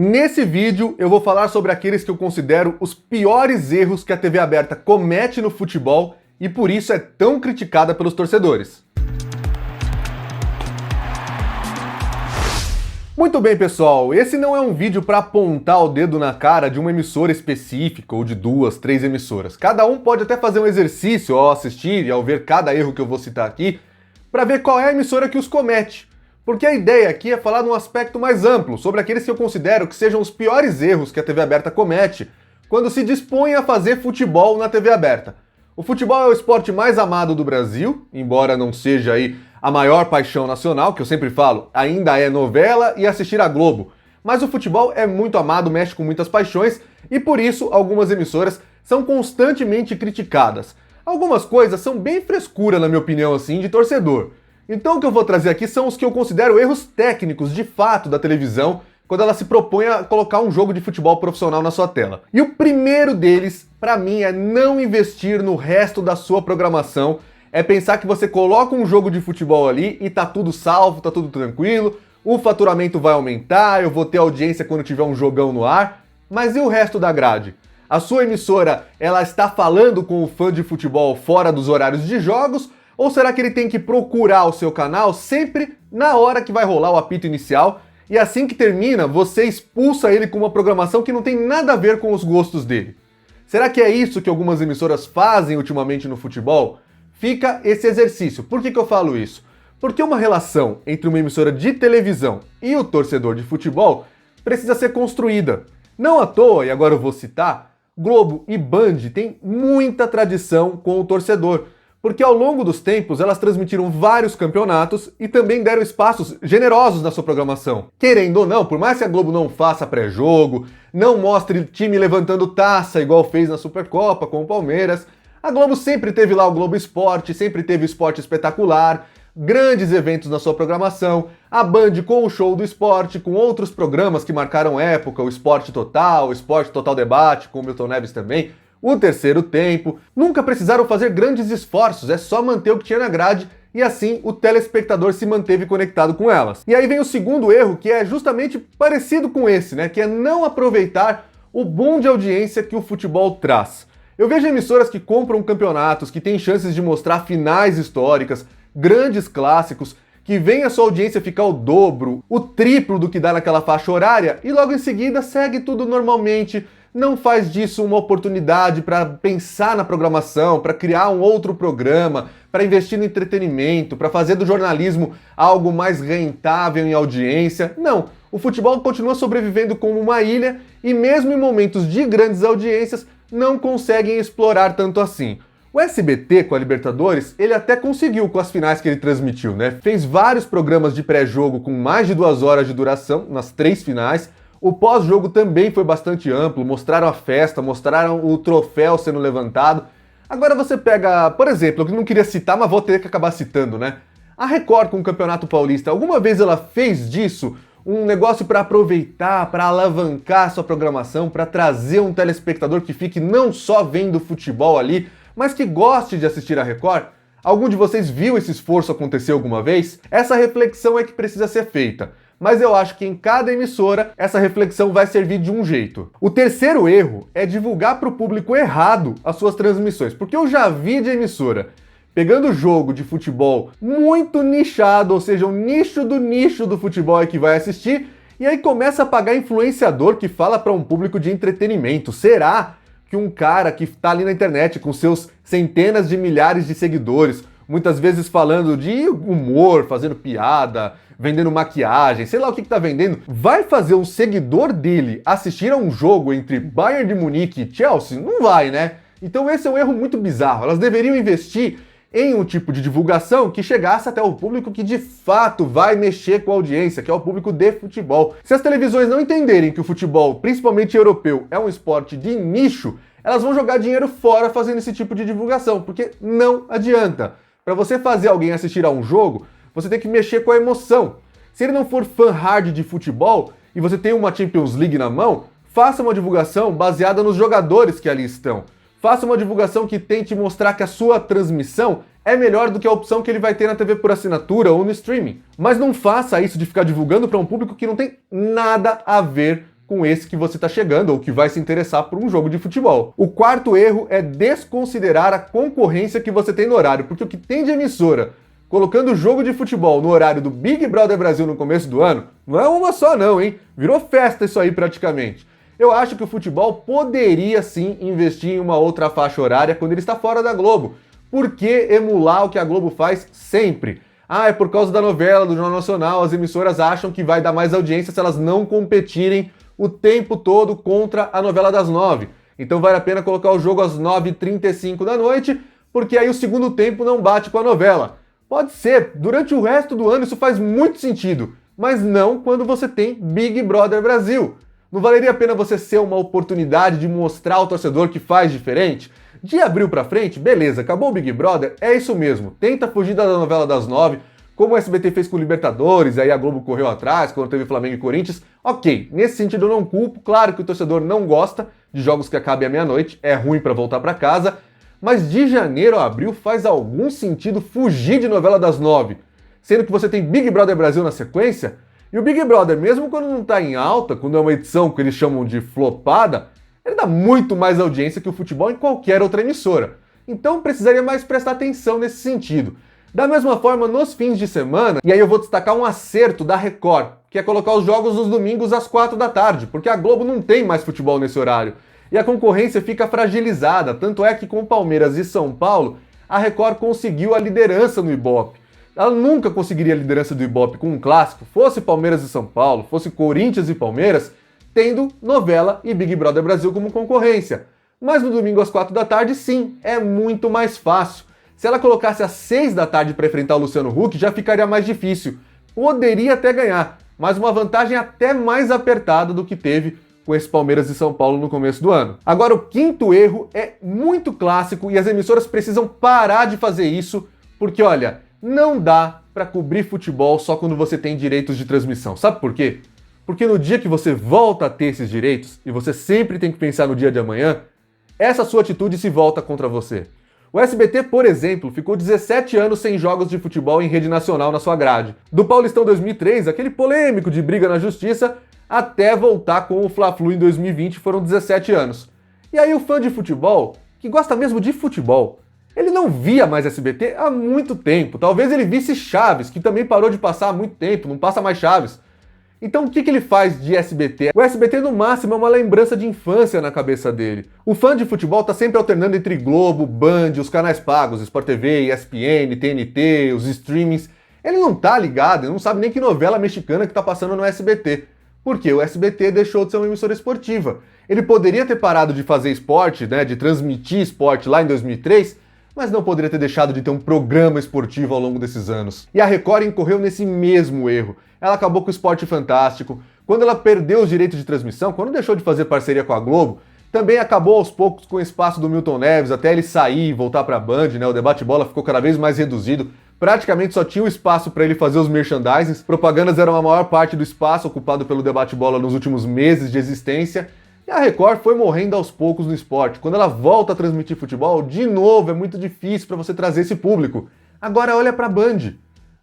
Nesse vídeo eu vou falar sobre aqueles que eu considero os piores erros que a TV aberta comete no futebol e por isso é tão criticada pelos torcedores. Muito bem, pessoal, esse não é um vídeo para apontar o dedo na cara de uma emissora específica ou de 2, 3 emissoras. Cada um pode até fazer um exercício ao assistir e ao ver cada erro que eu vou citar aqui, para ver qual é a emissora que os comete. Porque a ideia aqui é falar num aspecto mais amplo, sobre aqueles que eu considero que sejam os piores erros que a TV aberta comete quando se dispõe a fazer futebol na TV aberta. O futebol é o esporte mais amado do Brasil, embora não seja aí a maior paixão nacional, que eu sempre falo, ainda é novela e assistir a Globo. Mas o futebol é muito amado, mexe com muitas paixões e por isso algumas emissoras são constantemente criticadas. Algumas coisas são bem frescura, na minha opinião, assim, de torcedor. Então o que eu vou trazer aqui são os que eu considero erros técnicos, de fato, da televisão, quando ela se propõe a colocar um jogo de futebol profissional na sua tela. E o primeiro deles, pra mim, é não investir no resto da sua programação, é pensar que você coloca um jogo de futebol ali e tá tudo salvo, tá tudo tranquilo, o faturamento vai aumentar, eu vou ter audiência quando tiver um jogão no ar, mas e o resto da grade? A sua emissora, ela está falando com o fã de futebol fora dos horários de jogos, ou será que ele tem que procurar o seu canal sempre na hora que vai rolar o apito inicial e assim que termina, você expulsa ele com uma programação que não tem nada a ver com os gostos dele? Será que é isso que algumas emissoras fazem ultimamente no futebol? Fica esse exercício. Por que eu falo isso? Porque uma relação entre uma emissora de televisão e o torcedor de futebol precisa ser construída. Não à toa, e agora eu vou citar, Globo e Band têm muita tradição com o torcedor, porque ao longo dos tempos elas transmitiram vários campeonatos e também deram espaços generosos na sua programação. Querendo ou não, por mais que a Globo não faça pré-jogo, não mostre time levantando taça igual fez na Supercopa com o Palmeiras, a Globo sempre teve lá o Globo Esporte, sempre teve o Esporte Espetacular, grandes eventos na sua programação, a Band com o Show do Esporte, com outros programas que marcaram época, o Esporte Total, o Esporte Total Debate, com o Milton Neves também, o Terceiro Tempo, nunca precisaram fazer grandes esforços, é só manter o que tinha na grade e assim o telespectador se manteve conectado com elas. E aí vem o segundo erro, que é justamente parecido com esse, né? Que é não aproveitar o boom de audiência que o futebol traz. Eu vejo emissoras que compram campeonatos, que têm chances de mostrar finais históricas, grandes clássicos, que vem a sua audiência ficar o dobro, o triplo do que dá naquela faixa horária e logo em seguida segue tudo normalmente, não faz disso uma oportunidade para pensar na programação, para criar um outro programa, para investir no entretenimento, para fazer do jornalismo algo mais rentável em audiência. Não, o futebol continua sobrevivendo como uma ilha e mesmo em momentos de grandes audiências não conseguem explorar tanto assim. O SBT com a Libertadores, ele até conseguiu com as finais que ele transmitiu, né? Fez vários programas de pré-jogo com mais de 2 horas de duração nas 3 finais. O pós-jogo também foi bastante amplo, mostraram a festa, mostraram o troféu sendo levantado. Agora você pega, por exemplo, eu não queria citar, mas vou ter que acabar citando, né? A Record com o Campeonato Paulista, alguma vez ela fez disso um negócio para aproveitar, para alavancar sua programação, para trazer um telespectador que fique não só vendo futebol ali, mas que goste de assistir a Record? Algum de vocês viu esse esforço acontecer alguma vez? Essa reflexão é que precisa ser feita. Mas eu acho que em cada emissora essa reflexão vai servir de um jeito. O terceiro erro é divulgar para o público errado as suas transmissões, porque eu já vi de emissora pegando jogo de futebol muito nichado, ou seja, o nicho do futebol é que vai assistir, e aí começa a pagar influenciador que fala para um público de entretenimento. Será que um cara que está ali na internet com seus centenas de milhares de seguidores, muitas vezes falando de humor, fazendo piada, vendendo maquiagem, sei lá o que tá vendendo, vai fazer um seguidor dele assistir a um jogo entre Bayern de Munique e Chelsea? Não vai, né? Então esse é um erro muito bizarro. Elas deveriam investir em um tipo de divulgação que chegasse até o público que de fato vai mexer com a audiência, que é o público de futebol. Se as televisões não entenderem que o futebol, principalmente europeu, é um esporte de nicho, elas vão jogar dinheiro fora fazendo esse tipo de divulgação, porque não adianta. Para você fazer alguém assistir a um jogo, você tem que mexer com a emoção. Se ele não for fã hard de futebol e você tem uma Champions League na mão, faça uma divulgação baseada nos jogadores que ali estão. Faça uma divulgação que tente mostrar que a sua transmissão é melhor do que a opção que ele vai ter na TV por assinatura ou no streaming. Mas não faça isso de ficar divulgando para um público que não tem nada a ver com esse que você está chegando ou que vai se interessar por um jogo de futebol. O quarto erro é desconsiderar a concorrência que você tem no horário, porque o que tem de emissora colocando o jogo de futebol no horário do Big Brother Brasil no começo do ano, não é uma só não, hein? Virou festa isso aí praticamente. Eu acho que o futebol poderia sim investir em uma outra faixa horária quando ele está fora da Globo. Por que emular o que a Globo faz sempre? Ah, é por causa da novela, do Jornal Nacional, as emissoras acham que vai dar mais audiência se elas não competirem o tempo todo contra a novela das 9. Então vale a pena colocar o jogo às 9h35 da noite, porque aí o segundo tempo não bate com a novela. Pode ser, durante o resto do ano isso faz muito sentido, mas não quando você tem Big Brother Brasil. Não valeria a pena você ser uma oportunidade de mostrar ao torcedor que faz diferente? De abril pra frente, beleza, acabou o Big Brother, é isso mesmo, tenta fugir da novela das 9, como o SBT fez com o Libertadores, aí a Globo correu atrás quando teve Flamengo e Corinthians. Ok, nesse sentido eu não culpo, claro que o torcedor não gosta de jogos que acabem à meia-noite, é ruim pra voltar pra casa, mas de janeiro a abril faz algum sentido fugir de novela das 9, sendo que você tem Big Brother Brasil na sequência, e o Big Brother, mesmo quando não tá em alta, quando é uma edição que eles chamam de flopada, ele dá muito mais audiência que o futebol em qualquer outra emissora. Então precisaria mais prestar atenção nesse sentido. Da mesma forma, nos fins de semana, e aí eu vou destacar um acerto da Record, que é colocar os jogos nos domingos às 4 da tarde, porque a Globo não tem mais futebol nesse horário. E a concorrência fica fragilizada, tanto é que com Palmeiras e São Paulo, a Record conseguiu a liderança no Ibope. Ela nunca conseguiria a liderança do Ibope com um clássico, fosse Palmeiras e São Paulo, fosse Corinthians e Palmeiras, tendo novela e Big Brother Brasil como concorrência. Mas no domingo às 4 da tarde, sim, é muito mais fácil. Se ela colocasse às 6 da tarde para enfrentar o Luciano Huck, já ficaria mais difícil. Poderia até ganhar, mas uma vantagem até mais apertada do que teve com esse Palmeiras e São Paulo no começo do ano. Agora, o quinto erro é muito clássico e as emissoras precisam parar de fazer isso, porque, olha, não dá para cobrir futebol só quando você tem direitos de transmissão. Sabe por quê? Porque no dia que você volta a ter esses direitos, e você sempre tem que pensar no dia de amanhã, essa sua atitude se volta contra você. O SBT, por exemplo, ficou 17 anos sem jogos de futebol em rede nacional na sua grade. Do Paulistão 2003, aquele polêmico de briga na justiça, até voltar com o Fla-Flu em 2020 foram 17 anos. E aí o fã de futebol, que gosta mesmo de futebol, ele não via mais SBT há muito tempo. Talvez ele visse Chaves, que também parou de passar há muito tempo, não passa mais Chaves. Então o que ele faz de SBT? O SBT no máximo é uma lembrança de infância na cabeça dele. O fã de futebol tá sempre alternando entre Globo, Band, os canais pagos, Sport TV, ESPN, TNT, os streamings. Ele não tá ligado, ele não sabe nem que novela mexicana que tá passando no SBT. Porque o SBT deixou de ser uma emissora esportiva. Ele poderia ter parado de fazer esporte, né, de transmitir esporte lá em 2003, mas não poderia ter deixado de ter um programa esportivo ao longo desses anos. E a Record incorreu nesse mesmo erro. Ela acabou com o Esporte Fantástico. Quando ela perdeu os direitos de transmissão, quando deixou de fazer parceria com a Globo, também acabou aos poucos com o espaço do Milton Neves, até ele sair e voltar para a Band, né? O debate-bola ficou cada vez mais reduzido. Praticamente só tinha o espaço para ele fazer os merchandisings. Propagandas eram a maior parte do espaço ocupado pelo debate-bola nos últimos meses de existência. E a Record foi morrendo aos poucos no esporte. Quando ela volta a transmitir futebol, de novo, é muito difícil para você trazer esse público. Agora olha para a Band.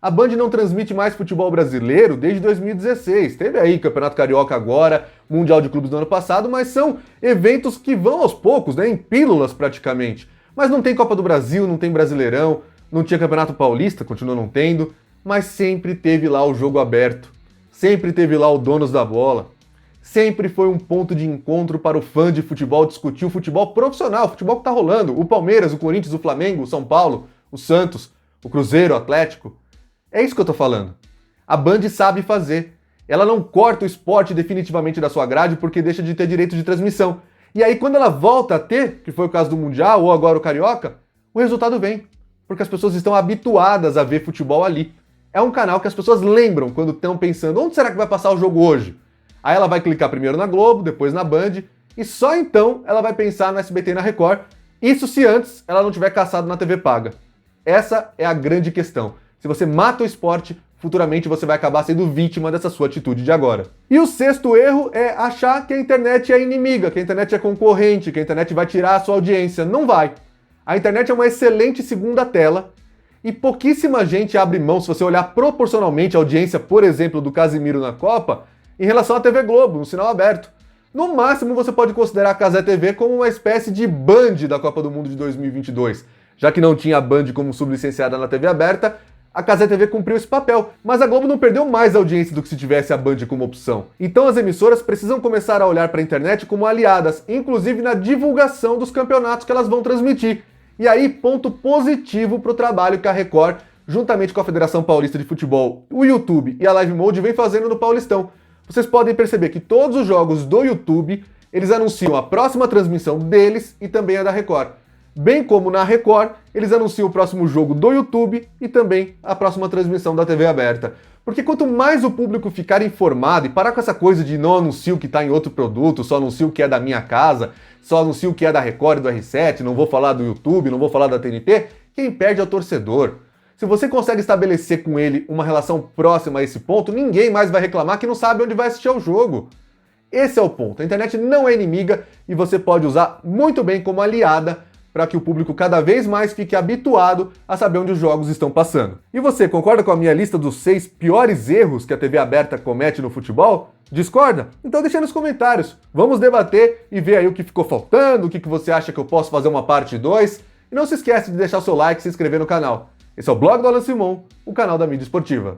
A Band não transmite mais futebol brasileiro desde 2016. Teve aí Campeonato Carioca agora, Mundial de Clubes do ano passado, mas são eventos que vão aos poucos, né, em pílulas praticamente. Mas não tem Copa do Brasil, não tem Brasileirão, não tinha Campeonato Paulista, continua não tendo, mas sempre teve lá o jogo aberto. Sempre teve lá o Donos da Bola. Sempre foi um ponto de encontro para o fã de futebol discutir o futebol profissional, o futebol que tá rolando. O Palmeiras, o Corinthians, o Flamengo, o São Paulo, o Santos, o Cruzeiro, o Atlético. É isso que eu tô falando. A Band sabe fazer. Ela não corta o esporte definitivamente da sua grade porque deixa de ter direito de transmissão. E aí quando ela volta a ter, que foi o caso do Mundial ou agora o Carioca, o resultado vem. Porque as pessoas estão habituadas a ver futebol ali. É um canal que as pessoas lembram quando estão pensando, onde será que vai passar o jogo hoje? Aí ela vai clicar primeiro na Globo, depois na Band, e só então ela vai pensar no SBT e na Record. Isso se antes ela não tiver caçado na TV paga. Essa é a grande questão. Se você mata o esporte, futuramente você vai acabar sendo vítima dessa sua atitude de agora. E o sexto erro é achar que a internet é inimiga, que a internet é concorrente, que a internet vai tirar a sua audiência. Não vai. A internet é uma excelente segunda tela e pouquíssima gente abre mão, se você olhar proporcionalmente a audiência, por exemplo, do Casimiro na Copa, em relação à TV Globo, no sinal aberto. No máximo, você pode considerar a Cazé TV como uma espécie de Band da Copa do Mundo de 2022. Já que não tinha a Band como sublicenciada na TV aberta, a Cazé TV cumpriu esse papel, mas a Globo não perdeu mais audiência do que se tivesse a Band como opção. Então as emissoras precisam começar a olhar para a internet como aliadas, inclusive na divulgação dos campeonatos que elas vão transmitir. E aí, ponto positivo para o trabalho que a Record, juntamente com a Federação Paulista de Futebol, o YouTube e a Live Mode, vem fazendo no Paulistão. Vocês podem perceber que todos os jogos do YouTube, eles anunciam a próxima transmissão deles e também a da Record. Bem como na Record, eles anunciam o próximo jogo do YouTube e também a próxima transmissão da TV aberta. Porque quanto mais o público ficar informado e parar com essa coisa de não anuncio que está em outro produto, só anuncio o que é da minha casa, só anuncio o que é da Record e do R7, não vou falar do YouTube, não vou falar da TNT, quem perde é o torcedor. Se você consegue estabelecer com ele uma relação próxima a esse ponto, ninguém mais vai reclamar que não sabe onde vai assistir ao jogo. Esse é o ponto. A internet não é inimiga e você pode usar muito bem como aliada para que o público cada vez mais fique habituado a saber onde os jogos estão passando. E você, concorda com a minha lista dos 6 piores erros que a TV aberta comete no futebol? Discorda? Então deixa aí nos comentários. Vamos debater e ver aí o que ficou faltando, o que você acha que eu posso fazer uma parte 2. E não se esquece de deixar o seu like e se inscrever no canal. Esse é o blog do Alan Simon, o canal da mídia esportiva.